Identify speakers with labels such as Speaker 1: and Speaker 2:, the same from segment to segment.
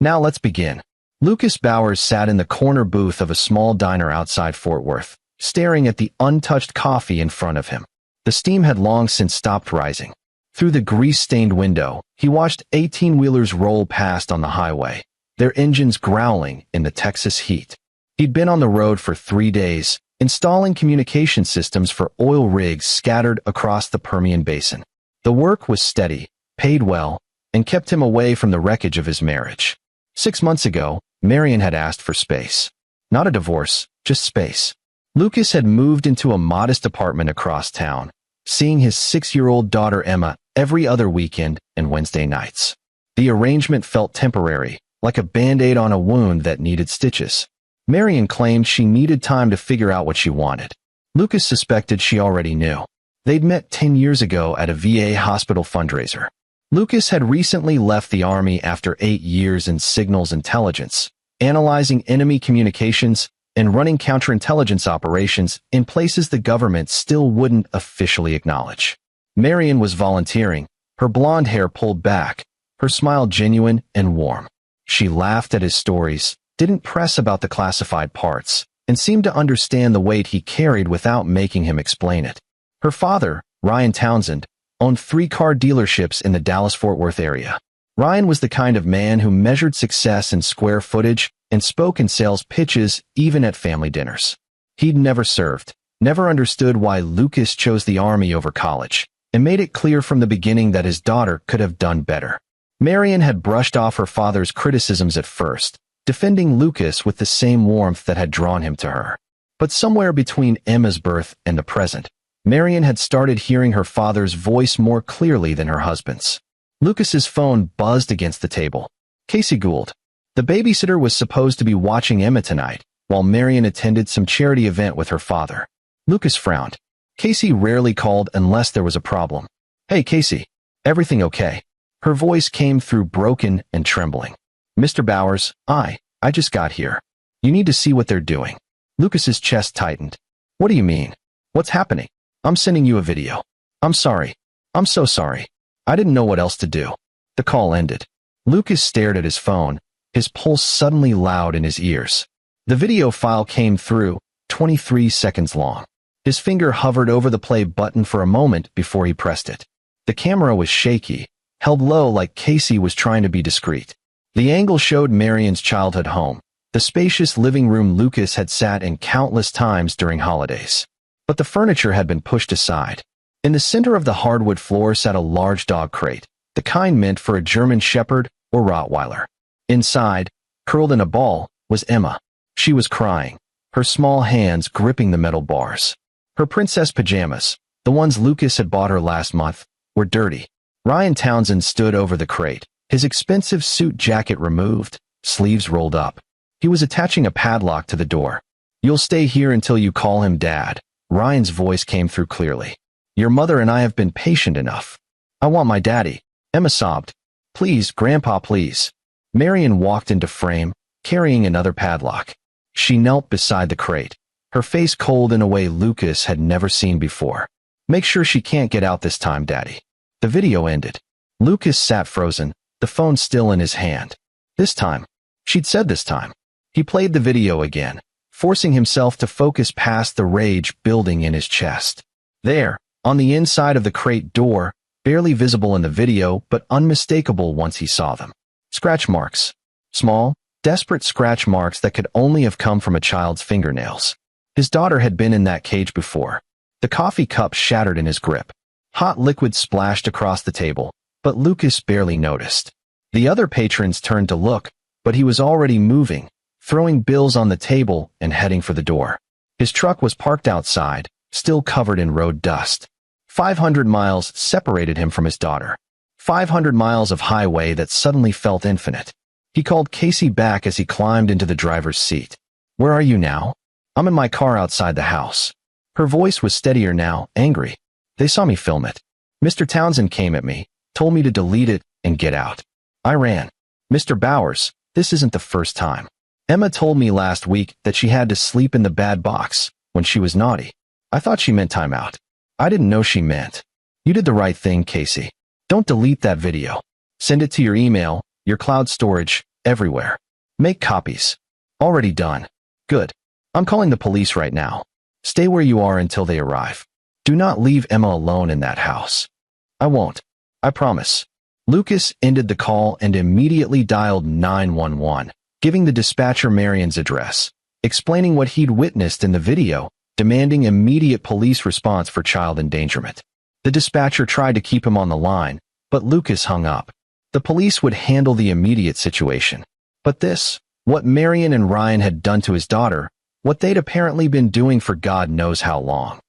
Speaker 1: Now let's begin. Lucas Bowers sat in the corner booth of a small diner outside Fort Worth, staring at the untouched coffee in front of him. The steam had long since stopped rising. Through the grease-stained window, he watched 18-wheelers roll past on the highway, their engines growling in the Texas heat. He'd been on the road for 3 days, installing communication systems for oil rigs scattered across the Permian Basin. The work was steady, paid well, and kept him away from the wreckage of his marriage. 6 months ago, Marion had asked for space. Not a divorce, just space. Lucas had moved into a modest apartment across town, seeing his 6-year-old daughter Emma every other weekend and Wednesday nights. The arrangement felt temporary, like a Band-Aid on a wound that needed stitches. Marion claimed she needed time to figure out what she wanted. Lucas suspected she already knew. They'd met 10 years ago at a VA hospital fundraiser. Lucas had recently left the Army after 8 years in signals intelligence, analyzing enemy communications and running counterintelligence operations in places the government still wouldn't officially acknowledge. Marion was volunteering, her blonde hair pulled back, her smile genuine and warm. She laughed at his stories, didn't press about the classified parts, and seemed to understand the weight he carried without making him explain it. Her father, Ryan Townsend, owned 3 car dealerships in the Dallas-Fort Worth area. Ryan was the kind of man who measured success in square footage and spoke in sales pitches even at family dinners. He'd never served, never understood why Lucas chose the Army over college, and made it clear from the beginning that his daughter could have done better. Marion had brushed off her father's criticisms at first, defending Lucas with the same warmth that had drawn him to her. But somewhere between Emma's birth and the present, Marion had started hearing her father's voice more clearly than her husband's. Lucas's phone buzzed against the table. Casey Gould. The babysitter was supposed to be watching Emma tonight, while Marion attended some charity event with her father. Lucas frowned. Casey rarely called unless there was a problem. "Hey, Casey. Everything okay?" Her voice came through broken and trembling. "Mr. Bowers, I just got here. You need to see what they're doing." Lucas's chest tightened. "What do you mean? What's happening?" "I'm sending you a video." "I'm sorry. I'm so sorry. I didn't know what else to do." The call ended. Lucas stared at his phone, his pulse suddenly loud in his ears. The video file came through, 23 seconds long. His finger hovered over the play button for a moment before he pressed it. The camera was shaky, held low like Casey was trying to be discreet. The angle showed Marion's childhood home, the spacious living room Lucas had sat in countless times during holidays. But the furniture had been pushed aside. In the center of the hardwood floor sat a large dog crate, the kind meant for a German Shepherd or Rottweiler. Inside, curled in a ball, was Emma. She was crying, her small hands gripping the metal bars. Her princess pajamas, the ones Lucas had bought her last month, were dirty. Ryan Townsend stood over the crate, his expensive suit jacket removed, sleeves rolled up. He was attaching a padlock to the door. "You'll stay here until you call him Dad." Ryan's voice came through clearly. "Your mother and I have been patient enough." "I want my daddy," Emma sobbed. "Please, Grandpa, please." Marion walked into frame, carrying another padlock. She knelt beside the crate, her face cold in a way Lucas had never seen before. "Make sure she can't get out this time, Daddy." The video ended. Lucas sat frozen, the phone still in his hand. This time. She'd said this time. He played the video again, forcing himself to focus past the rage building in his chest. There, on the inside of the crate door, barely visible in the video but unmistakable once he saw them. Scratch marks. Small, desperate scratch marks that could only have come from a child's fingernails. His daughter had been in that cage before. The coffee cup shattered in his grip. Hot liquid splashed across the table, but Lucas barely noticed. The other patrons turned to look, but he was already moving, throwing bills on the table and heading for the door. His truck was parked outside, still covered in road dust. 500 miles separated him from his daughter. 500 miles of highway that suddenly felt infinite. He called Casey back as he climbed into the driver's seat. "Where are you now?" "I'm in my car outside the house." Her voice was steadier now, angry. "They saw me film it. Mr. Townsend came at me, told me to delete it and get out. I ran." "Mr. Bowers, this isn't the first time. Emma told me last week that she had to sleep in the bad box when she was naughty. I thought she meant time out. I didn't know she meant." "You did the right thing, Casey. Don't delete that video. Send it to your email, your cloud storage, Everywhere. Make copies. Already done. Good. I'm calling the police right now. Stay where you are until they arrive. Do not leave Emma alone in that house. I won't. I promise. Lucas ended the call and immediately dialed 911, giving the dispatcher Marion's address, explaining what he'd witnessed in the video, demanding immediate police response for child endangerment. The dispatcher tried to keep him on the line, but Lucas hung up. The police would handle the immediate situation. But this, what Marion and Ryan had done to his daughter, what they'd apparently been doing for God knows how long.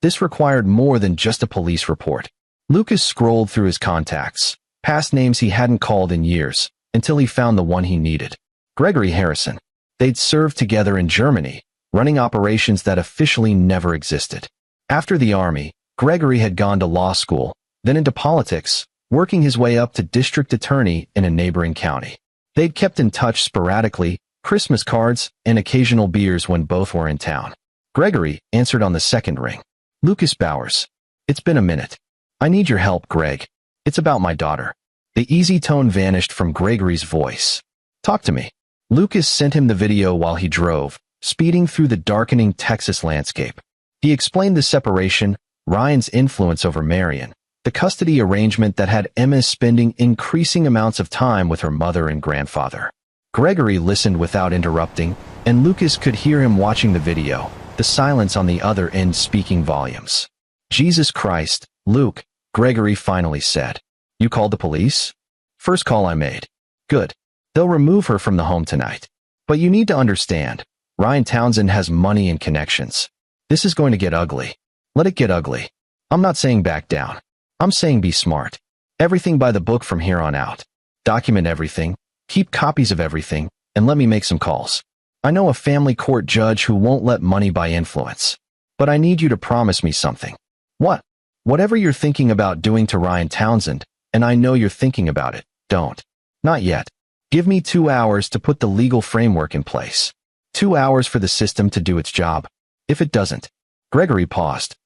Speaker 1: This required more than just a police report. Lucas scrolled through his contacts, past names he hadn't called in years, until he found the one he needed. Gregory Harrison. They'd served together in Germany, running operations that officially never existed. After the army, Gregory had gone to law school, then into politics, working his way up to district attorney in a neighboring county. They'd kept in touch sporadically, Christmas cards, and occasional beers when both were in town. Gregory answered on the second ring. Lucas Bowers. It's been a minute. I need your help, Greg. It's about my daughter. The easy tone vanished from Gregory's voice. Talk to me. Lucas sent him the video while he drove, speeding through the darkening Texas landscape. He explained the separation, Ryan's influence over Marion, the custody arrangement that had Emma spending increasing amounts of time with her mother and grandfather. Gregory listened without interrupting, and Lucas could hear him watching the video, the silence on the other end speaking volumes. Jesus Christ, Luke, Gregory finally said. You called the police? First call I made. Good. They'll remove her from the home tonight. But you need to understand, Ryan Townsend has money and connections. This is going to get ugly. Let it get ugly. I'm not saying back down. I'm saying be smart. Everything by the book from here on out. Document everything, keep copies of everything, and let me make some calls. I know a family court judge who won't let money buy influence. But I need you to promise me something. What? Whatever you're thinking about doing to Ryan Townsend, and I know you're thinking about it, don't. Not yet. Give me 2 hours to put the legal framework in place. 2 hours for the system to do its job. If it doesn't. Gregory paused.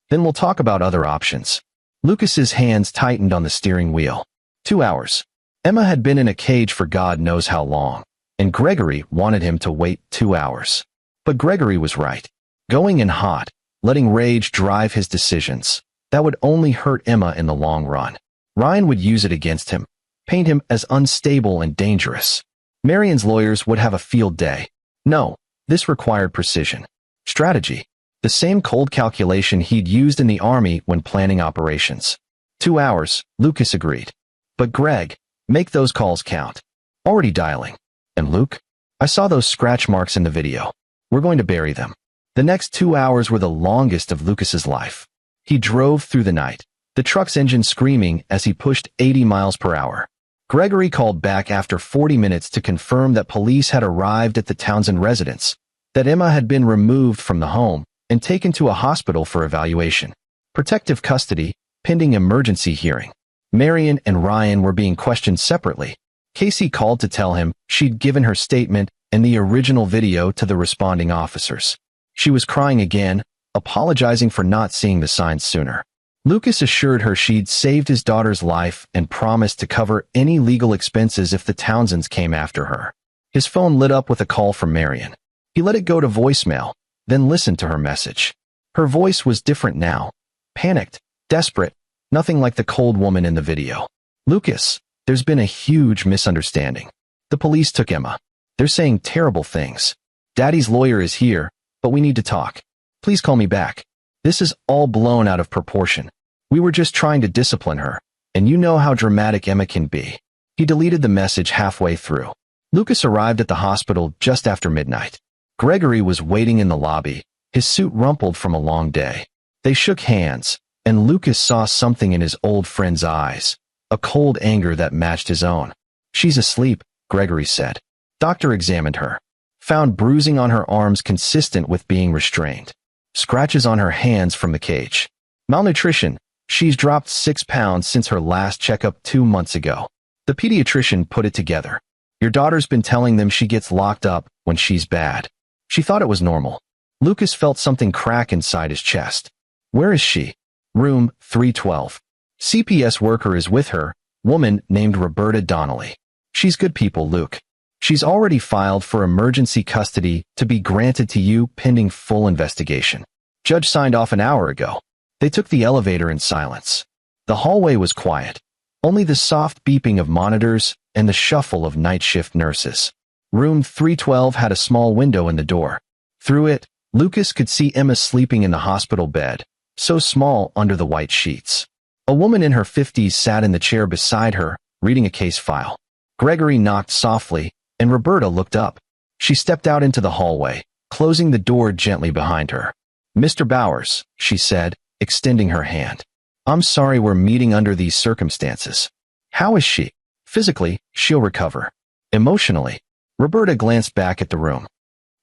Speaker 1: Then we'll talk about other options. Lucas's hands tightened on the steering wheel. 2 hours. Emma had been in a cage for God knows how long, and Gregory wanted him to wait 2 hours. But Gregory was right. Going in hot, letting rage drive his decisions, that would only hurt Emma in the long run. Ryan would use it against him, paint him as unstable and dangerous. Marion's lawyers would have a field day. No, this required precision. Strategy. The same cold calculation he'd used in the army when planning operations. 2 hours, Lucas agreed. But Greg, make those calls count. Already dialing. And Luke? I saw those scratch marks in the video. We're going to bury them. The next 2 hours were the longest of Lucas's life. He drove through the night, the truck's engine screaming as he pushed 80 miles per hour. Gregory called back after 40 minutes to confirm that police had arrived at the Townsend residence, that Emma had been removed from the home and taken to a hospital for evaluation. Protective custody, pending emergency hearing. Marion and Ryan were being questioned separately. Casey called to tell him she'd given her statement and the original video to the responding officers. She was crying again, apologizing for not seeing the signs sooner. Lucas assured her she'd saved his daughter's life and promised to cover any legal expenses if the Townsends came after her. His phone lit up with a call from Marion. He let it go to voicemail, then listened to her message. Her voice was different now. Panicked, desperate, nothing like the cold woman in the video. Lucas, there's been a huge misunderstanding. The police took Emma. They're saying terrible things. Daddy's lawyer is here, but we need to talk. Please call me back. This is all blown out of proportion. We were just trying to discipline her, and you know how dramatic Emma can be. He deleted the message halfway through. Lucas arrived at the hospital just after midnight. Gregory was waiting in the lobby, his suit rumpled from a long day. They shook hands, and Lucas saw something in his old friend's eyes, a cold anger that matched his own. She's asleep, Gregory said. Doctor examined her. Found bruising on her arms consistent with being restrained. Scratches on her hands from the cage. Malnutrition. She's dropped 6 pounds since her last checkup 2 months ago. The pediatrician put it together. Your daughter's been telling them she gets locked up when she's bad. She thought it was normal. Lucas felt something crack inside his chest. Where is she? Room 312. CPS worker is with her, woman named Roberta Donnelly. She's good people, Luke. She's already filed for emergency custody to be granted to you pending full investigation. Judge signed off an hour ago. They took the elevator in silence. The hallway was quiet. Only the soft beeping of monitors and the shuffle of night shift nurses. Room 312 had a small window in the door. Through it, Lucas could see Emma sleeping in the hospital bed, so small under the white sheets. A woman in her 50s sat in the chair beside her, reading a case file. Gregory knocked softly, and Roberta looked up. She stepped out into the hallway, closing the door gently behind her. "Mr. Bowers," she said, extending her hand. "I'm sorry we're meeting under these circumstances." "How is she?" "Physically, she'll recover. Emotionally." Roberta glanced back at the room.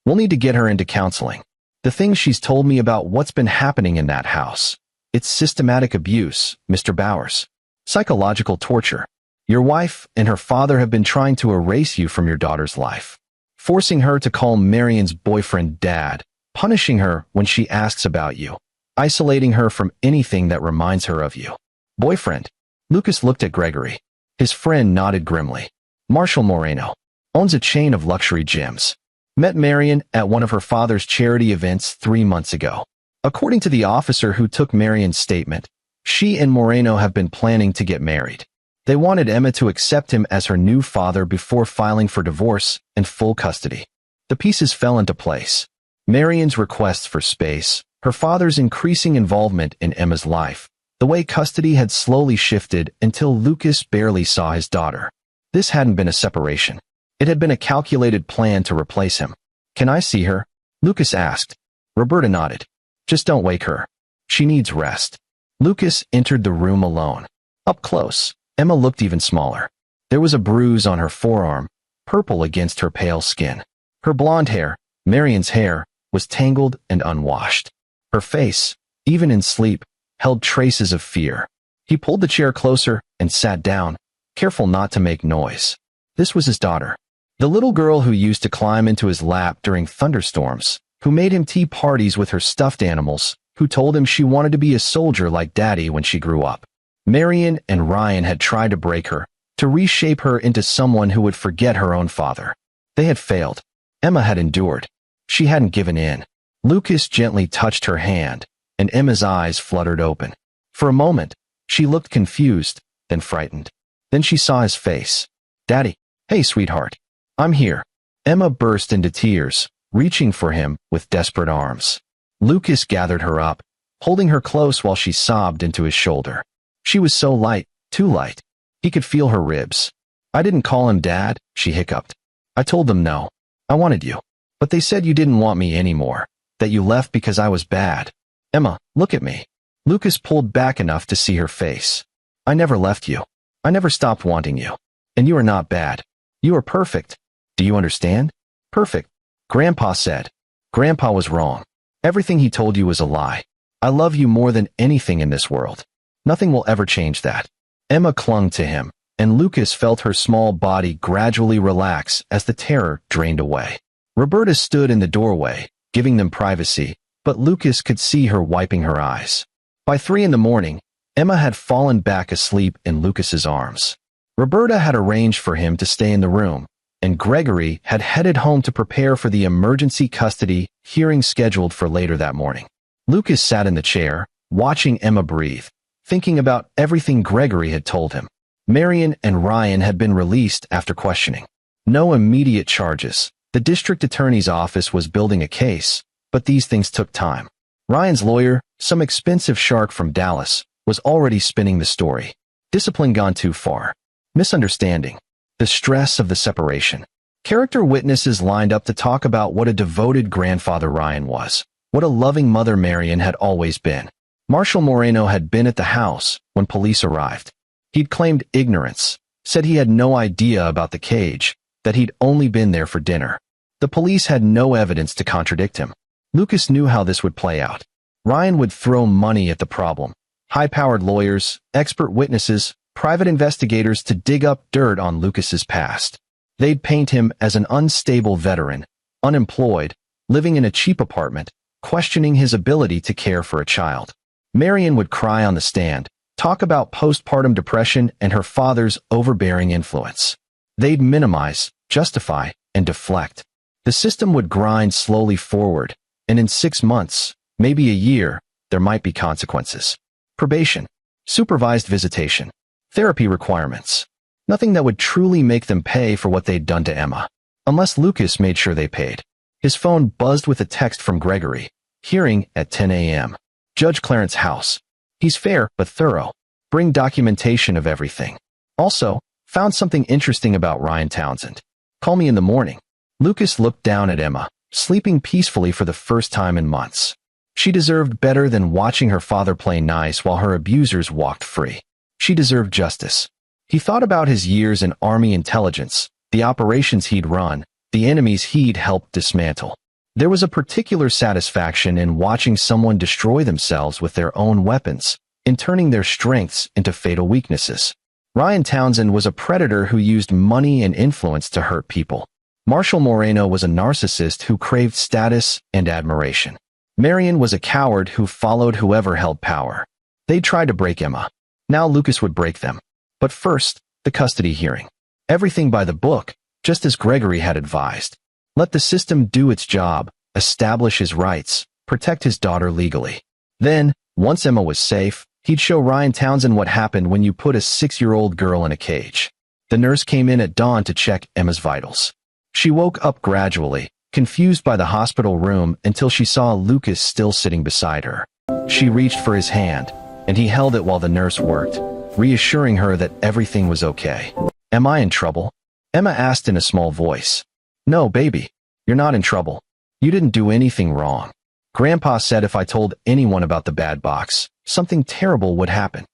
Speaker 1: "We'll need to get her into counseling. The things she's told me about what's been happening in that house. It's systematic abuse, Mr. Bowers. Psychological torture. Your wife and her father have been trying to erase you from your daughter's life. Forcing her to call Marion's boyfriend Dad, punishing her when she asks about you, isolating her from anything that reminds her of you." "Boyfriend?" Lucas looked at Gregory. His friend nodded grimly. "Marshall Moreno. Owns a chain of luxury gyms. Met Marion at one of her father's charity events 3 months ago. According to the officer who took Marion's statement, she and Moreno have been planning to get married. They wanted Emma to accept him as her new father before filing for divorce and full custody. The pieces fell into place. Marion's requests for space, her father's increasing involvement in Emma's life, the way custody had slowly shifted until Lucas barely saw his daughter. This hadn't been a separation. It had been a calculated plan to replace him. "Can I see her?" Lucas asked. Roberta nodded. "Just don't wake her. She needs rest." Lucas entered the room alone. Up close, Emma looked even smaller. There was a bruise on her forearm, purple against her pale skin. Her blonde hair, Marion's hair, was tangled and unwashed. Her face, even in sleep, held traces of fear. He pulled the chair closer and sat down, careful not to make noise. This was his daughter. The little girl who used to climb into his lap during thunderstorms, who made him tea parties with her stuffed animals, who told him she wanted to be a soldier like Daddy when she grew up. Marion and Ryan had tried to break her, to reshape her into someone who would forget her own father. They had failed. Emma had endured. She hadn't given in. Lucas gently touched her hand, and Emma's eyes fluttered open. For a moment, she looked confused, then frightened. Then she saw his face. "Daddy, hey, sweetheart. I'm here." Emma burst into tears, reaching for him with desperate arms. Lucas gathered her up, holding her close while she sobbed into his shoulder. She was so light, too light. He could feel her ribs. "I didn't call him Dad," she hiccuped. "I told them no. I wanted you. But they said you didn't want me anymore, that you left because I was bad." "Emma, look at me." Lucas pulled back enough to see her face. "I never left you. I never stopped wanting you. And you are not bad. You are perfect. Do you understand? Perfect." Grandpa said. "Grandpa was wrong. Everything he told you was a lie. I love you more than anything in this world. Nothing will ever change that." Emma clung to him, and Lucas felt her small body gradually relax as the terror drained away. Roberta stood in the doorway, giving them privacy, but Lucas could see her wiping her eyes. By 3 in the morning, Emma had fallen back asleep in Lucas's arms. Roberta had arranged for him to stay in the room, and Gregory had headed home to prepare for the emergency custody hearing scheduled for later that morning. Lucas sat in the chair, watching Emma breathe, thinking about everything Gregory had told him. Marion and Ryan had been released after questioning. No immediate charges. The district attorney's office was building a case, but these things took time. Ryan's lawyer, some expensive shark from Dallas, was already spinning the story. Discipline gone too far. Misunderstanding. The stress of the separation. Character witnesses lined up to talk about what a devoted grandfather Ryan was, what a loving mother Marion had always been. Marshall Moreno had been at the house when police arrived. He'd claimed ignorance, said he had no idea about the cage, that he'd only been there for dinner. The police had no evidence to contradict him. Lucas knew how this would play out. Ryan would throw money at the problem. High-powered lawyers, expert witnesses, private investigators to dig up dirt on Lucas's past. They'd paint him as an unstable veteran, unemployed, living in a cheap apartment, questioning his ability to care for a child. Marion would cry on the stand, talk about postpartum depression and her father's overbearing influence. They'd minimize, justify, and deflect. The system would grind slowly forward, and in 6 months, maybe a year, there might be consequences. Probation, supervised visitation, therapy requirements. Nothing that would truly make them pay for what they'd done to Emma. Unless Lucas made sure they paid. His phone buzzed with a text from Gregory. Hearing at 10 a.m. Judge Clarence's house. He's fair but thorough. Bring documentation of everything. Also, found something interesting about Ryan Townsend. Call me in the morning. Lucas looked down at Emma, sleeping peacefully for the first time in months. She deserved better than watching her father play nice while her abusers walked free. She deserved justice. He thought about his years in Army intelligence, the operations he'd run, the enemies he'd helped dismantle. There was a particular satisfaction in watching someone destroy themselves with their own weapons, in turning their strengths into fatal weaknesses. Ryan Townsend was a predator who used money and influence to hurt people. Marshall Moreno was a narcissist who craved status and admiration. Marion was a coward who followed whoever held power. They tried to break Emma. Now Lucas would break them. But first, the custody hearing. Everything by the book, just as Gregory had advised. Let the system do its job, establish his rights, protect his daughter legally. Then, once Emma was safe, he'd show Ryan Townsend what happened when you put a 6-year-old girl in a cage. The nurse came in at dawn to check Emma's vitals. She woke up gradually, confused by the hospital room until she saw Lucas still sitting beside her. She reached for his hand, and he held it while the nurse worked, reassuring her that everything was okay. Am I in trouble? Emma asked in a small voice. No, baby. You're not in trouble. You didn't do anything wrong. Grandpa said if I told anyone about the bad box, something terrible would happen.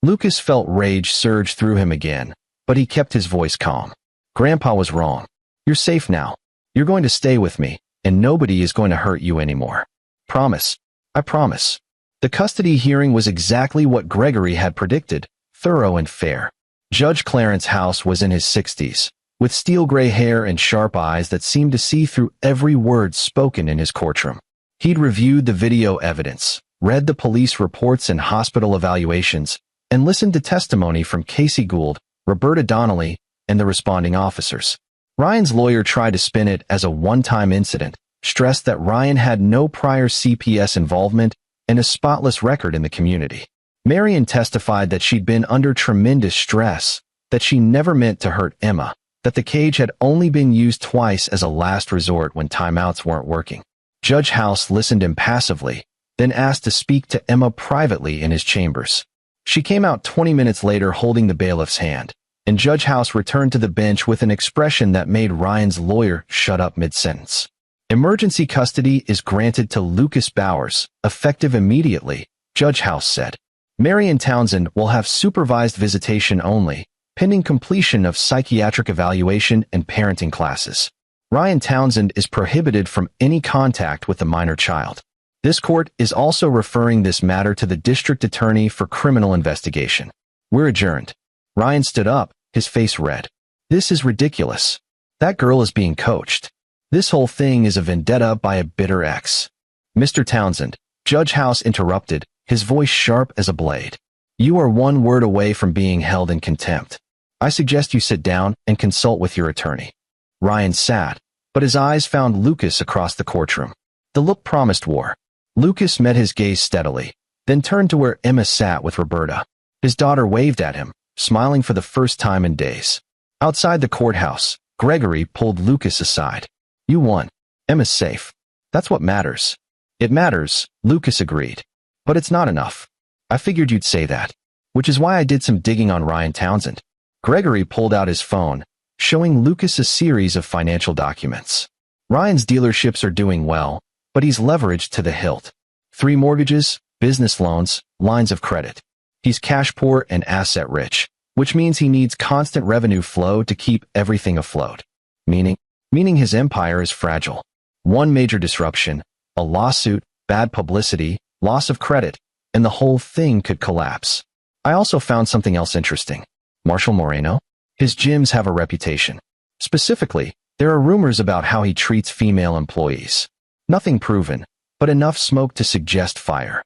Speaker 1: Lucas felt rage surge through him again, but he kept his voice calm. Grandpa was wrong. You're safe now. You're going to stay with me, and nobody is going to hurt you anymore. Promise. I promise. The custody hearing was exactly what Gregory had predicted, thorough and fair. Judge Clarence's house was in his 60s, with steel gray hair and sharp eyes that seemed to see through every word spoken in his courtroom. He'd reviewed the video evidence, read the police reports and hospital evaluations, and listened to testimony from Casey Gould, Roberta Donnelly, and the responding officers. Ryan's lawyer tried to spin it as a one-time incident, stressed that Ryan had no prior CPS involvement and a spotless record in the community. Marion testified that she'd been under tremendous stress, that she never meant to hurt Emma, that the cage had only been used twice as a last resort when timeouts weren't working. Judge House listened impassively, then asked to speak to Emma privately in his chambers. She came out 20 minutes later holding the bailiff's hand, and Judge House returned to the bench with an expression that made Ryan's lawyer shut up mid-sentence. Emergency custody is granted to Lucas Bowers, effective immediately, Judge House said. Marion Townsend will have supervised visitation only, pending completion of psychiatric evaluation and parenting classes. Ryan Townsend is prohibited from any contact with the minor child. This court is also referring this matter to the district attorney for criminal investigation. We're adjourned. Ryan stood up, his face red. This is ridiculous. That girl is being coached. This whole thing is a vendetta by a bitter ex. Mr. Townsend, Judge House interrupted, his voice sharp as a blade. You are one word away from being held in contempt. I suggest you sit down and consult with your attorney. Ryan sat, but his eyes found Lucas across the courtroom. The look promised war. Lucas met his gaze steadily, then turned to where Emma sat with Roberta. His daughter waved at him, smiling for the first time in days. Outside the courthouse, Gregory pulled Lucas aside. You won. Emma's safe. That's what matters. It matters, Lucas agreed. But it's not enough. I figured you'd say that. Which is why I did some digging on Ryan Townsend. Gregory pulled out his phone, showing Lucas a series of financial documents. Ryan's dealerships are doing well, but he's leveraged to the hilt. 3 mortgages, business loans, lines of credit. He's cash poor and asset rich, which means he needs constant revenue flow to keep everything afloat. Meaning his empire is fragile. One major disruption, a lawsuit, bad publicity, loss of credit, and the whole thing could collapse. I also found something else interesting. Marshall Moreno? His gyms have a reputation. Specifically, there are rumors about how he treats female employees. Nothing proven, but enough smoke to suggest fire.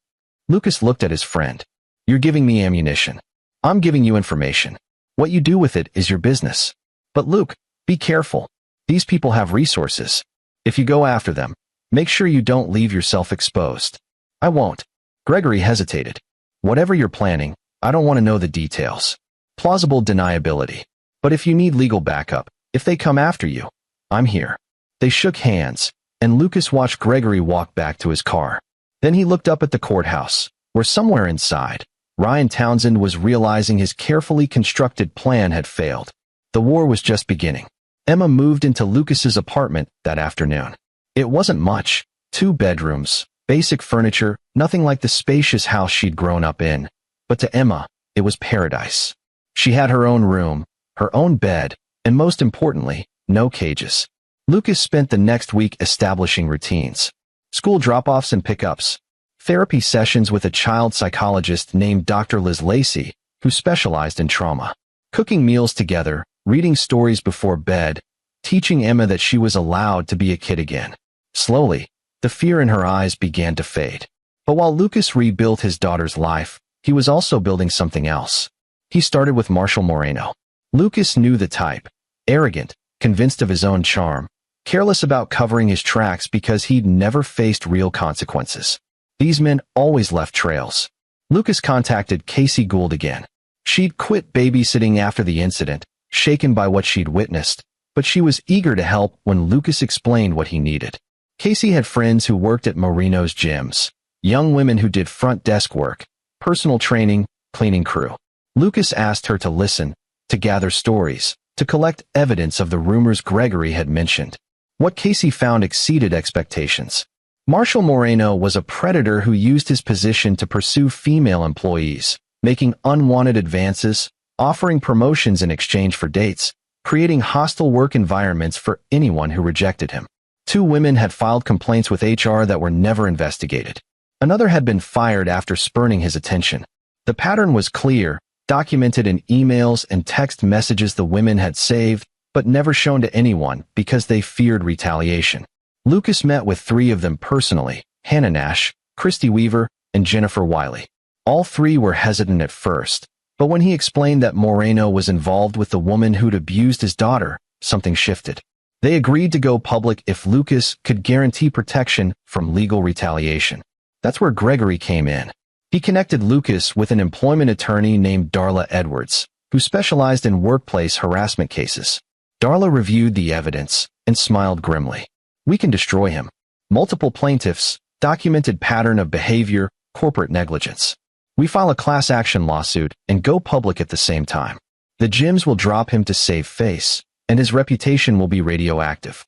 Speaker 1: Lucas looked at his friend. You're giving me ammunition. I'm giving you information. What you do with it is your business. But Luke, be careful. These people have resources. If you go after them, make sure you don't leave yourself exposed. I won't. Gregory hesitated. Whatever you're planning, I don't want to know the details. Plausible deniability. But if you need legal backup, if they come after you, I'm here. They shook hands, and Lucas watched Gregory walk back to his car. Then he looked up at the courthouse, where somewhere inside, Ryan Townsend was realizing his carefully constructed plan had failed. The war was just beginning. Emma moved into Lucas's apartment that afternoon. It wasn't much. 2 bedrooms, basic furniture, nothing like the spacious house she'd grown up in. But to Emma, it was paradise. She had her own room, her own bed, and most importantly, no cages. Lucas spent the next week establishing routines. School drop-offs and pickups. Therapy sessions with a child psychologist named Dr. Liz Lacey, who specialized in trauma. Cooking meals together, reading stories before bed, teaching Emma that she was allowed to be a kid again. Slowly, the fear in her eyes began to fade. But while Lucas rebuilt his daughter's life, he was also building something else. He started with Marshall Moreno. Lucas knew the type. Arrogant, convinced of his own charm, careless about covering his tracks because he'd never faced real consequences. These men always left trails. Lucas contacted Casey Gould again. She'd quit babysitting after the incident, shaken by what she'd witnessed, but she was eager to help when Lucas explained what he needed. Casey had friends who worked at Moreno's gyms, young women who did front desk work, personal training, cleaning crew. Lucas asked her to listen, to gather stories, to collect evidence of the rumors Gregory had mentioned. What Casey found exceeded expectations. Marshall Moreno was a predator who used his position to pursue female employees, making unwanted advances, offering promotions in exchange for dates, creating hostile work environments for anyone who rejected him. 2 women had filed complaints with HR that were never investigated. Another had been fired after spurning his attention. The pattern was clear, documented in emails and text messages the women had saved, but never shown to anyone because they feared retaliation. Lucas met with 3 of them personally, Hannah Nash, Christy Weaver, and Jennifer Wiley. All 3 were hesitant at first, but when he explained that Moreno was involved with the woman who'd abused his daughter, something shifted. They agreed to go public if Lucas could guarantee protection from legal retaliation. That's where Gregory came in. He connected Lucas with an employment attorney named Darla Edwards, who specialized in workplace harassment cases. Darla reviewed the evidence and smiled grimly. We can destroy him. Multiple plaintiffs, documented pattern of behavior, corporate negligence. We file a class action lawsuit and go public at the same time. The gyms will drop him to save face, and his reputation will be radioactive.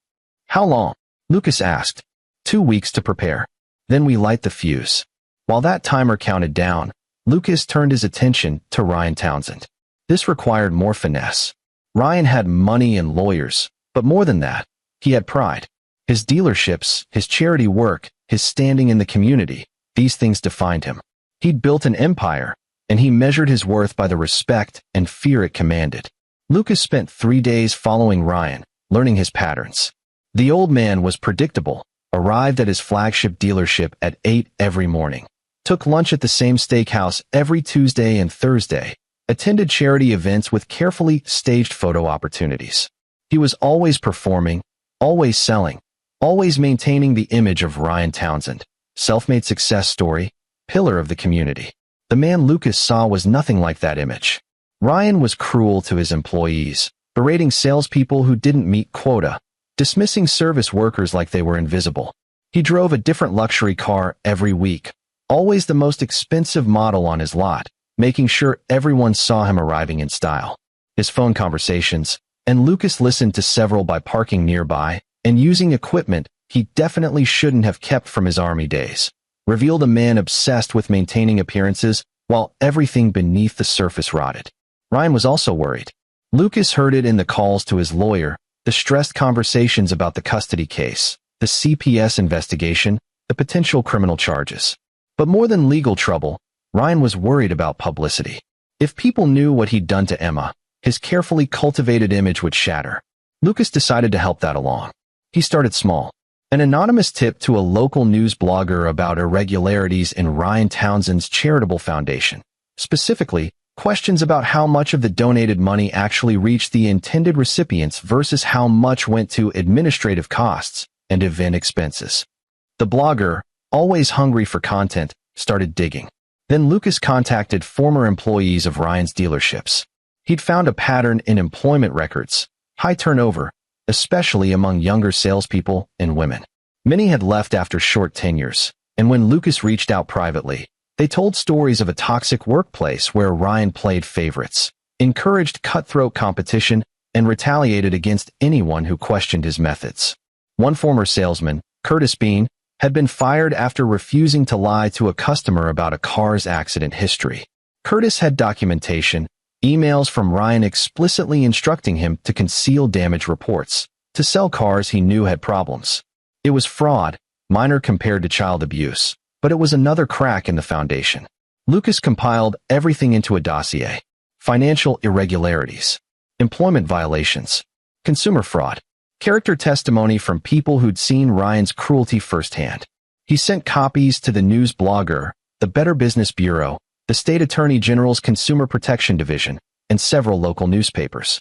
Speaker 1: How long? Lucas asked. 2 weeks to prepare. Then we light the fuse. While that timer counted down, Lucas turned his attention to Ryan Townsend. This required more finesse. Ryan had money and lawyers, but more than that, he had pride. His dealerships, his charity work, his standing in the community, these things defined him. He'd built an empire, and he measured his worth by the respect and fear it commanded. Lucas spent 3 days following Ryan, learning his patterns. The old man was predictable, arrived at his flagship dealership at 8 every morning, took lunch at the same steakhouse every Tuesday and Thursday, attended charity events with carefully staged photo opportunities. He was always performing, always selling, always maintaining the image of Ryan Townsend, self-made success story, pillar of the community. The man Lucas saw was nothing like that image. Ryan was cruel to his employees, berating salespeople who didn't meet quota, dismissing service workers like they were invisible. He drove a different luxury car every week, always the most expensive model on his lot, making sure everyone saw him arriving in style. His phone conversations, and Lucas listened to several by parking nearby and using equipment he definitely shouldn't have kept from his army days, revealed a man obsessed with maintaining appearances while everything beneath the surface rotted. Ryan was also worried. Lucas heard it in the calls to his lawyer, the stressed conversations about the custody case, the CPS investigation, the potential criminal charges. But more than legal trouble, Ryan was worried about publicity. If people knew what he'd done to Emma, his carefully cultivated image would shatter. Lucas decided to help that along. He started small. An anonymous tip to a local news blogger about irregularities in Ryan Townsend's charitable foundation. Specifically, Questions about how much of the donated money actually reached the intended recipients versus how much went to administrative costs and event expenses. The blogger, always hungry for content, started digging. Then Lucas contacted former employees of Ryan's dealerships. He'd found a pattern in employment records: high turnover, especially among younger salespeople and women. Many had left after short tenures, and when Lucas reached out privately, they told stories of a toxic workplace where Ryan played favorites, encouraged cutthroat competition, and retaliated against anyone who questioned his methods. One former salesman, Curtis Bean, had been fired after refusing to lie to a customer about a car's accident history. Curtis had documentation, emails from Ryan explicitly instructing him to conceal damage reports, to sell cars he knew had problems. It was fraud, minor compared to child abuse, but it was another crack in the foundation. Lucas compiled everything into a dossier: financial irregularities, employment violations, consumer fraud, character testimony from people who'd seen Ryan's cruelty firsthand. He sent copies to the news blogger, the Better Business Bureau, the State Attorney General's Consumer Protection Division, and several local newspapers.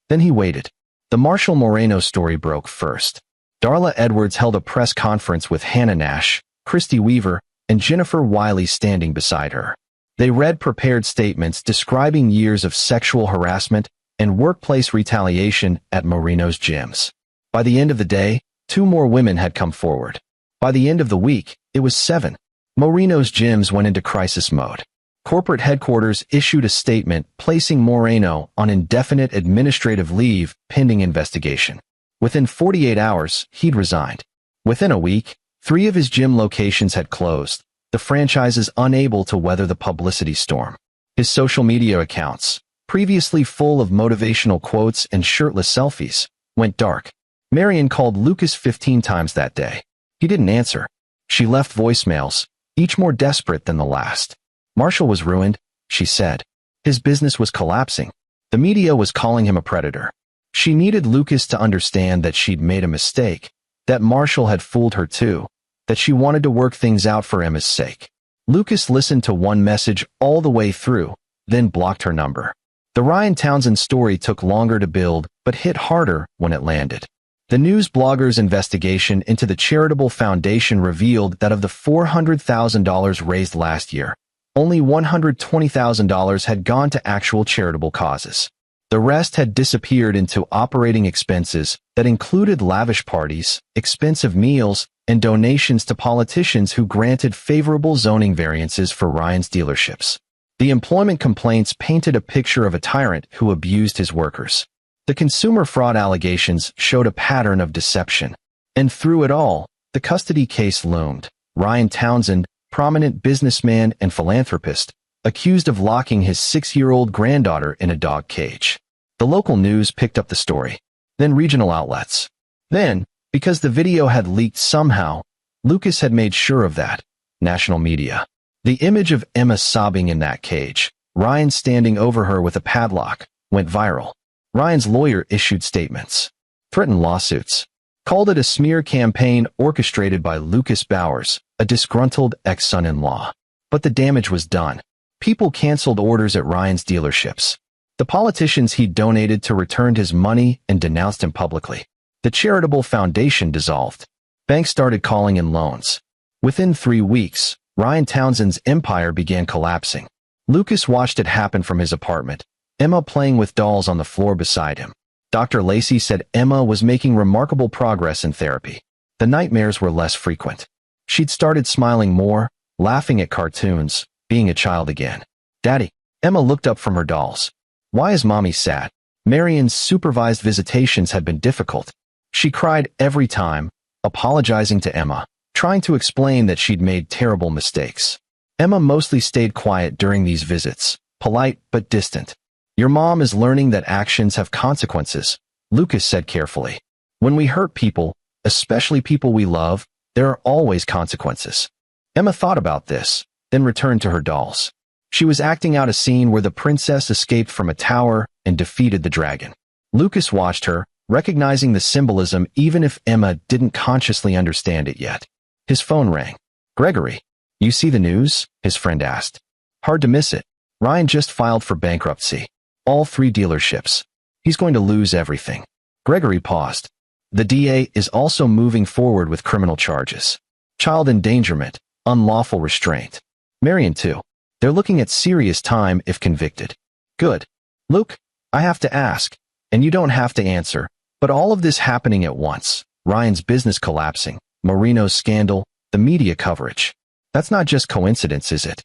Speaker 1: Then he waited. The Marshall Moreno story broke first. Darla Edwards held a press conference with Hannah Nash, Christy Weaver, and Jennifer Wiley standing beside her. They read prepared statements describing years of sexual harassment and workplace retaliation at Moreno's gyms. By the end of the day, 2 more women had come forward. By the end of the week, it was 7. Moreno's gyms went into crisis mode. Corporate headquarters issued a statement placing Moreno on indefinite administrative leave pending investigation. Within 48 hours, he'd resigned. Within a week, 3 of his gym locations had closed, the franchises unable to weather the publicity storm. His social media accounts, previously full of motivational quotes and shirtless selfies, went dark. Marion called Lucas 15 times that day. He didn't answer. She left voicemails, each more desperate than the last. Marshall was ruined, she said. His business was collapsing. The media was calling him a predator. She needed Lucas to understand that she'd made a mistake, that Marshall had fooled her too, that she wanted to work things out for Emma's sake. Lucas listened to one message all the way through, then blocked her number. The Ryan Townsend story took longer to build, but hit harder when it landed. The news blogger's investigation into the charitable foundation revealed that of the $400,000 raised last year, only $120,000 had gone to actual charitable causes. The rest had disappeared into operating expenses that included lavish parties, expensive meals, and donations to politicians who granted favorable zoning variances for Ryan's dealerships. The employment complaints painted a picture of a tyrant who abused his workers. The consumer fraud allegations showed a pattern of deception. And through it all, the custody case loomed. Ryan Townsend, prominent businessman and philanthropist, accused of locking his 6-year-old granddaughter in a dog cage. The local news picked up the story, then regional outlets. Then, because the video had leaked somehow, Lucas had made sure of that, national media. The image of Emma sobbing in that cage, Ryan standing over her with a padlock, went viral. Ryan's lawyer issued statements, threatened lawsuits, called it a smear campaign orchestrated by Lucas Bowers, a disgruntled ex-son-in-law. But the damage was done. People canceled orders at Ryan's dealerships. The politicians he'd donated to returned his money and denounced him publicly. The charitable foundation dissolved. Banks started calling in loans. Within 3 weeks, Ryan Townsend's empire began collapsing. Lucas watched it happen from his apartment, Emma playing with dolls on the floor beside him. Dr. Lacey said Emma was making remarkable progress in therapy. The nightmares were less frequent. She'd started smiling more, laughing at cartoons, being a child again. Daddy. Emma looked up from her dolls. Why is Mommy sad? Marion's supervised visitations had been difficult. She cried every time, apologizing to Emma, trying to explain that she'd made terrible mistakes. Emma mostly stayed quiet during these visits, polite but distant. Your mom is learning that actions have consequences, Lucas said carefully. When we hurt people, especially people we love, there are always consequences. Emma thought about this, then returned to her dolls. She was acting out a scene where the princess escaped from a tower and defeated the dragon. Lucas watched her, recognizing the symbolism even if Emma didn't consciously understand it yet. His phone rang. Gregory, you see the news? His friend asked. Hard to miss it. Ryan just filed for bankruptcy. All 3 dealerships. He's going to lose everything. Gregory paused. The DA is also moving forward with criminal charges. Child endangerment, unlawful restraint. Marion too. They're looking at serious time if convicted. Good. Luke, I have to ask, and you don't have to answer, but all of this happening at once, Ryan's business collapsing, Marino's scandal, the media coverage. That's not just coincidence, is it?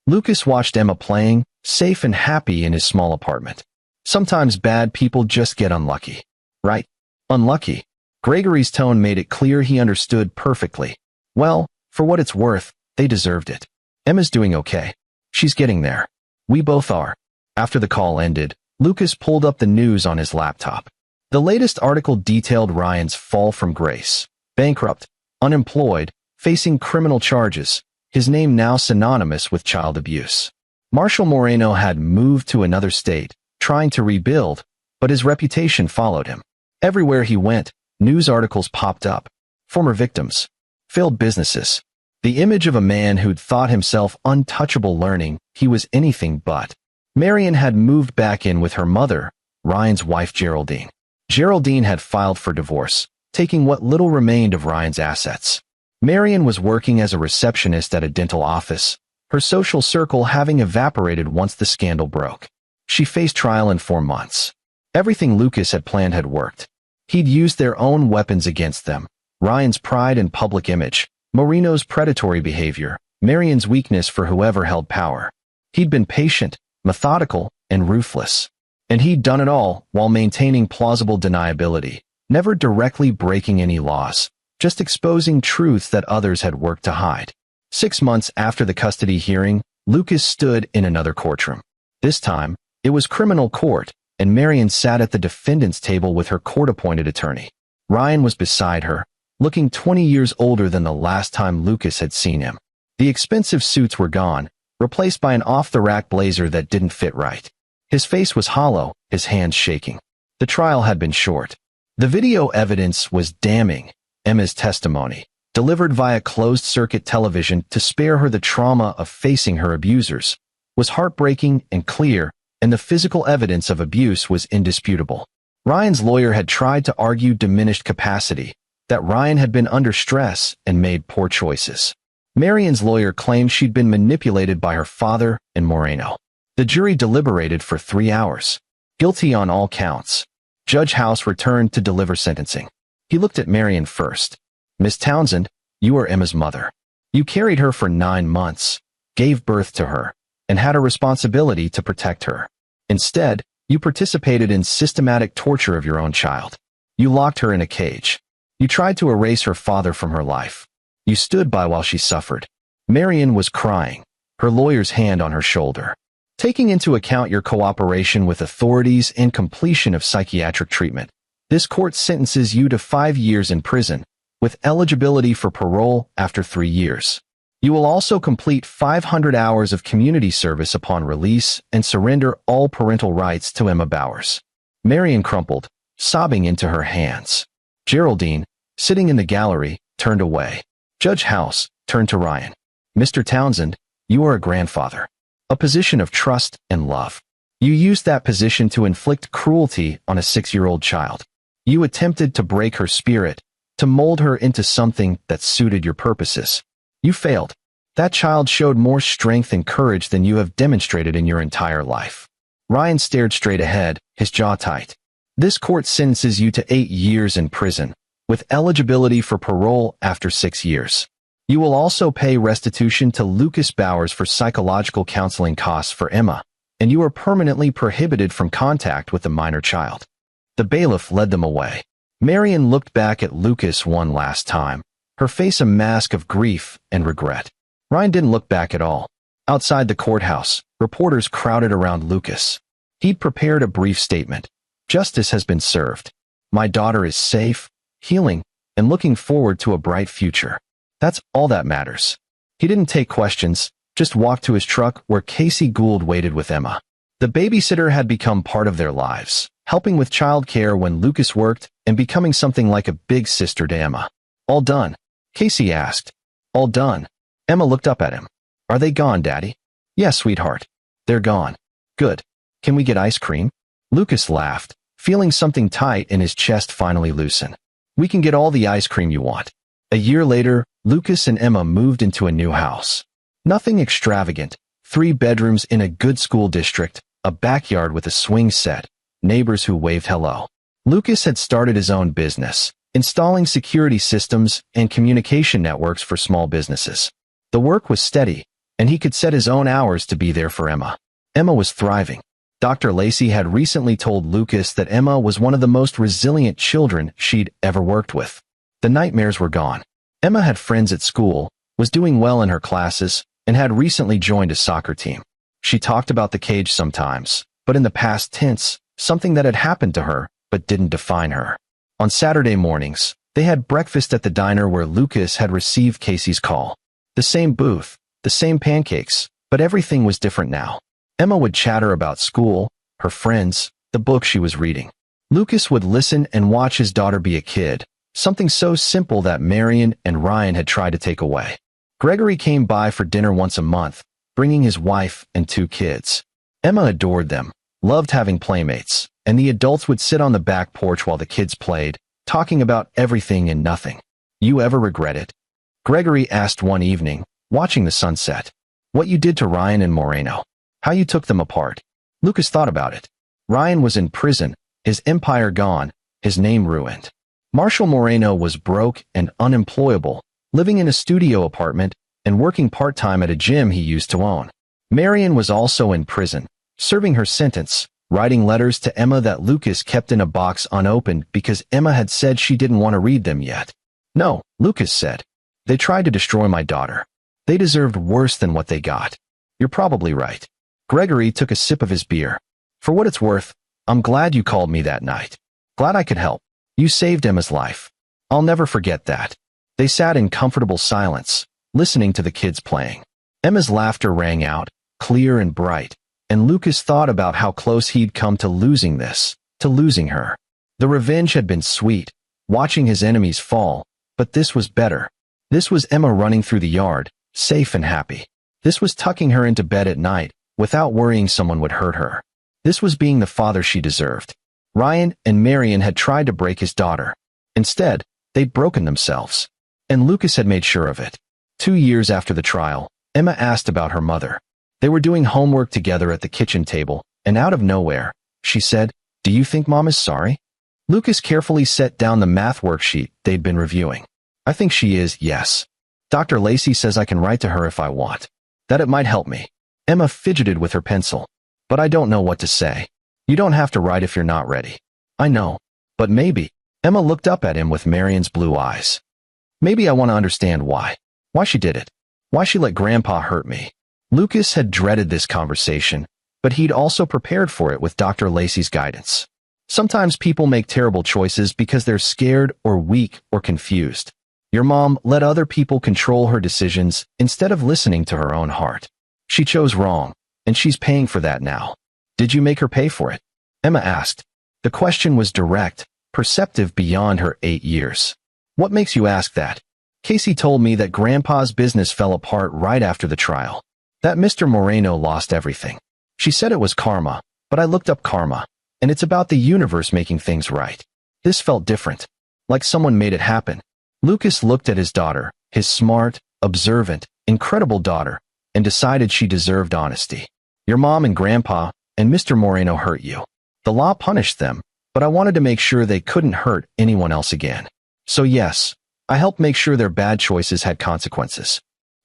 Speaker 1: Lucas watched Emma playing, safe and happy in his small apartment. Sometimes bad people just get unlucky. Right? Unlucky. Gregory's tone made it clear he understood perfectly. Well, for what it's worth, they deserved it. Emma's doing okay. She's getting there. We both are. After the call ended, Lucas pulled up the news on his laptop. The latest article detailed Ryan's fall from grace. Bankrupt, unemployed, facing criminal charges, his name now synonymous with child abuse. Marshall Moreno had moved to another state, trying to rebuild, but his reputation followed him. Everywhere he went, news articles popped up. Former victims. Failed businesses. The image of a man who'd thought himself untouchable, learning he was anything but. Marion had moved back in with her mother, Ryan's wife Geraldine. Geraldine had filed for divorce, taking what little remained of Ryan's assets. Marion was working as a receptionist at a dental office, her social circle having evaporated once the scandal broke. She faced trial in 4 months. Everything Lucas had planned had worked. He'd used their own weapons against them. Ryan's pride and public image, Marino's predatory behavior, Marion's weakness for whoever held power. He'd been patient, methodical, and ruthless. And he'd done it all while maintaining plausible deniability, never directly breaking any laws, just exposing truths that others had worked to hide. 6 months after the custody hearing, Lucas stood in another courtroom. This time, it was criminal court, and Marion sat at the defendant's table with her court-appointed attorney. Ryan was beside her, looking 20 years older than the last time Lucas had seen him. The expensive suits were gone, replaced by an off-the-rack blazer that didn't fit right. His face was hollow, his hands shaking. The trial had been short. The video evidence was damning. Emma's testimony, delivered via closed-circuit television to spare her the trauma of facing her abusers, was heartbreaking and clear, and the physical evidence of abuse was indisputable. Ryan's lawyer had tried to argue diminished capacity, that Ryan had been under stress and made poor choices. Marion's lawyer claimed she'd been manipulated by her father and Moreno. The jury deliberated for 3 hours. Guilty on all counts. Judge House returned to deliver sentencing. He looked at Marion first. Miss Townsend, you are Emma's mother. You carried her for 9 months, gave birth to her, and had a responsibility to protect her. Instead, you participated in systematic torture of your own child. You locked her in a cage. You tried to erase her father from her life. You stood by while she suffered. Marion was crying, her lawyer's hand on her shoulder. Taking into account your cooperation with authorities and completion of psychiatric treatment, this court sentences you to 5 years in prison, with eligibility for parole after 3 years. You will also complete 500 hours of community service upon release and surrender all parental rights to Emma Bowers. Marion crumpled, sobbing into her hands. Geraldine, sitting in the gallery, turned away. Judge House turned to Ryan. Mr. Townsend, you are a grandfather. A position of trust and love. You used that position to inflict cruelty on a 6-year-old child. You attempted to break her spirit, to mold her into something that suited your purposes. You failed. That child showed more strength and courage than you have demonstrated in your entire life. Ryan stared straight ahead, his jaw tight. This court sentences you to 8 years in prison, with eligibility for parole after 6 years. You will also pay restitution to Lucas Bowers for psychological counseling costs for Emma, and you are permanently prohibited from contact with the minor child. The bailiff led them away. Marion looked back at Lucas one last time, her face a mask of grief and regret. Ryan didn't look back at all. Outside the courthouse, reporters crowded around Lucas. He'd prepared a brief statement. Justice has been served. My daughter is safe, healing, and looking forward to a bright future. That's all that matters. He didn't take questions, just walked to his truck where Casey Gould waited with Emma. The babysitter had become part of their lives, helping with childcare when Lucas worked and becoming something like a big sister to Emma. All done? Casey asked. All done. Emma looked up at him. Are they gone, Daddy? Yes, sweetheart. They're gone. Good. Can we get ice cream? Lucas laughed, feeling something tight in his chest finally loosen. We can get all the ice cream you want. A year later, Lucas and Emma moved into a new house. Nothing extravagant, 3 bedrooms in a good school district, a backyard with a swing set, neighbors who waved hello. Lucas had started his own business, installing security systems and communication networks for small businesses. The work was steady, and he could set his own hours to be there for Emma. Emma was thriving. Dr. Lacey had recently told Lucas that Emma was one of the most resilient children she'd ever worked with. The nightmares were gone. Emma had friends at school, was doing well in her classes, and had recently joined a soccer team. She talked about the cage sometimes, but in the past tense, something that had happened to her but didn't define her. On Saturday mornings, they had breakfast at the diner where Lucas had received Casey's call. The same booth, the same pancakes, but everything was different now. Emma would chatter about school, her friends, the book she was reading. Lucas would listen and watch his daughter be a kid, something so simple that Marion and Ryan had tried to take away. Gregory came by for dinner once a month, bringing his wife and 2 kids. Emma adored them, loved having playmates, and the adults would sit on the back porch while the kids played, talking about everything and nothing. You ever regret it? Gregory asked one evening, watching the sunset. What you did to Ryan and Moreno. How you took them apart. Lucas thought about it. Ryan was in prison, his empire gone, his name ruined. Marshall Moreno was broke and unemployable, living in a studio apartment and working part-time at a gym he used to own. Marion was also in prison, serving her sentence, writing letters to Emma that Lucas kept in a box unopened because Emma had said she didn't want to read them yet. No, Lucas said. They tried to destroy my daughter. They deserved worse than what they got. You're probably right. Gregory took a sip of his beer. For what it's worth, I'm glad you called me that night. Glad I could help. You saved Emma's life. I'll never forget that. They sat in comfortable silence, listening to the kids playing. Emma's laughter rang out, clear and bright, and Lucas thought about how close he'd come to losing this, to losing her. The revenge had been sweet, watching his enemies fall, but this was better. This was Emma running through the yard, safe and happy. This was tucking her into bed at night, without worrying someone would hurt her. This was being the father she deserved. Ryan and Marion had tried to break his daughter. Instead, they'd broken themselves. And Lucas had made sure of it. 2 years after the trial, Emma asked about her mother. They were doing homework together at the kitchen table, and out of nowhere, she said, "Do you think Mom is sorry?" Lucas carefully set down the math worksheet they'd been reviewing. "I think she is, yes. Dr. Lacey says I can write to her if I want. That it might help me." Emma fidgeted with her pencil. "But I don't know what to say." "You don't have to write if you're not ready." "I know. But maybe." Emma looked up at him with Marion's blue eyes. "Maybe I want to understand why. Why she did it. Why she let Grandpa hurt me." Lucas had dreaded this conversation, but he'd also prepared for it with Dr. Lacey's guidance. Sometimes people make terrible choices because they're scared or weak or confused. Your mom let other people control her decisions instead of listening to her own heart. She chose wrong, and she's paying for that now. Did you make her pay for it? Emma asked. The question was direct, perceptive beyond her 8 years. What makes you ask that? Casey told me that Grandpa's business fell apart right after the trial. That Mr. Moreno lost everything. She said it was karma, but I looked up karma, and it's about the universe making things right. This felt different, like someone made it happen. Lucas looked at his daughter, his smart, observant, incredible daughter, and decided she deserved honesty. Your mom and Grandpa and Mr. Moreno hurt you. The law punished them, but I wanted to make sure they couldn't hurt anyone else again. So yes, I helped make sure their bad choices had consequences.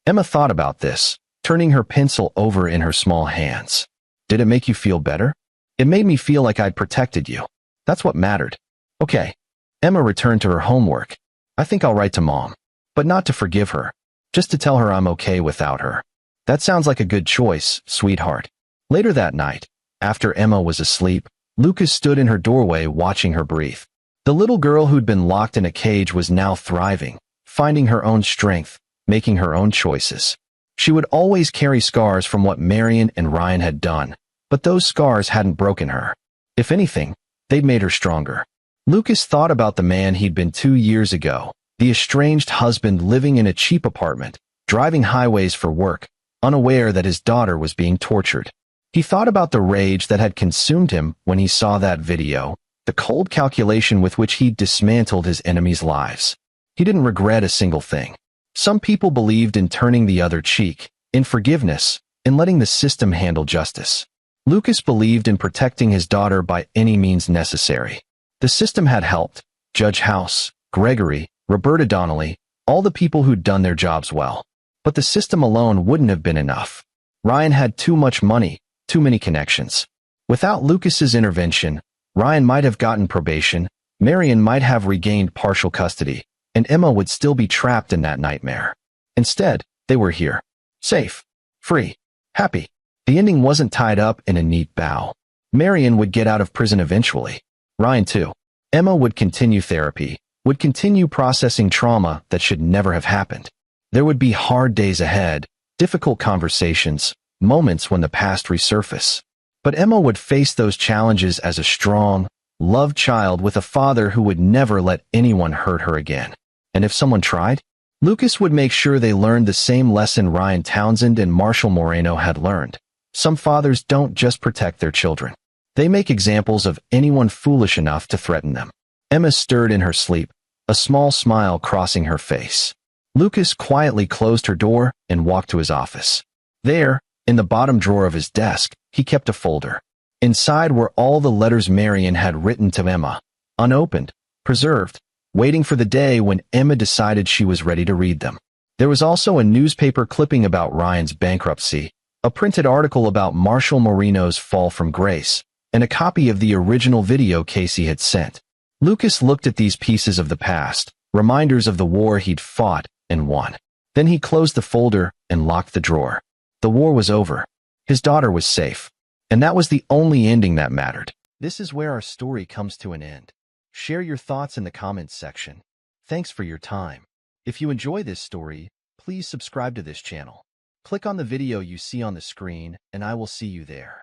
Speaker 1: Emma thought about this, turning her pencil over in her small hands. Did it make you feel better? It made me feel like I'd protected you. That's what mattered. Okay. Emma returned to her homework. I think I'll write to Mom, but not to forgive her, just to tell her I'm okay without her. That sounds like a good choice, sweetheart. Later that night, after Emma was asleep, Lucas stood in her doorway watching her breathe. The little girl who'd been locked in a cage was now thriving, finding her own strength, making her own choices. She would always carry scars from what Marion and Ryan had done, but those scars hadn't broken her. If anything, they'd made her stronger. Lucas thought about the man he'd been 2 years ago, the estranged husband living in a cheap apartment, driving highways for work, unaware that his daughter was being tortured. He thought about the rage that had consumed him when he saw that video, the cold calculation with which he dismantled his enemies' lives. He didn't regret a single thing. Some people believed in turning the other cheek, in forgiveness, in letting the system handle justice. Lucas believed in protecting his daughter by any means necessary. The system had helped Judge House, Gregory, Roberta Donnelly, all the people who'd done their jobs well. But the system alone wouldn't have been enough. Ryan had too much money, too many connections. Without Lucas's intervention, Ryan might have gotten probation, Marion might have regained partial custody, and Emma would still be trapped in that nightmare. Instead, they were here. Safe. Free. Happy. The ending wasn't tied up in a neat bow. Marion would get out of prison eventually. Ryan too. Emma would continue therapy, would continue processing trauma that should never have happened. There would be hard days ahead, difficult conversations, moments when the past resurface. But Emma would face those challenges as a strong, loved child with a father who would never let anyone hurt her again. And if someone tried, Lucas would make sure they learned the same lesson Ryan Townsend and Marshall Moreno had learned. Some fathers don't just protect their children. They make examples of anyone foolish enough to threaten them. Emma stirred in her sleep, a small smile crossing her face. Lucas quietly closed her door and walked to his office. There, in the bottom drawer of his desk, he kept a folder. Inside were all the letters Marion had written to Emma, unopened, preserved, waiting for the day when Emma decided she was ready to read them. There was also a newspaper clipping about Ryan's bankruptcy, a printed article about Marshall Moreno's fall from grace, and a copy of the original video Casey had sent. Lucas looked at these pieces of the past, reminders of the war he'd fought and won. Then he closed the folder and locked the drawer. The war was over. His daughter was safe. And that was the only ending that mattered. This is where our story comes to an end. Share your thoughts in the comments section. Thanks for your time. If you enjoy this story, please subscribe to this channel. Click on the video you see on the screen, and I will see you there.